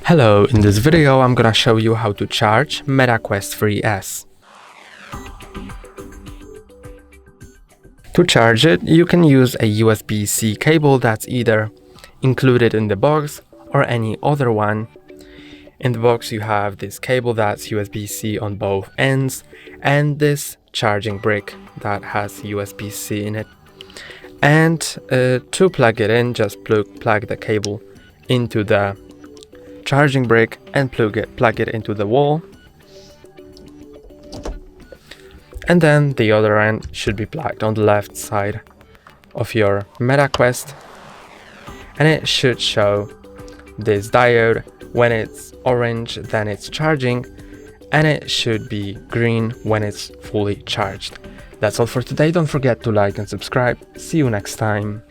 Hello, in this video I'm gonna show you how to charge MetaQuest 3S. To charge it, you can use a USB-C cable that's either included in the box or any other one. In the box you have this cable that's USB-C on both ends and this charging brick that has USB-C in it. And to plug it in, just plug the cable into the charging brick and plug it into the wall. And then the other end should be plugged on the left side of your MetaQuest, and it should show this diode. When it's orange, then it's charging, and it should be green when it's fully charged. That's all for today. Don't forget to like and subscribe. See you next time.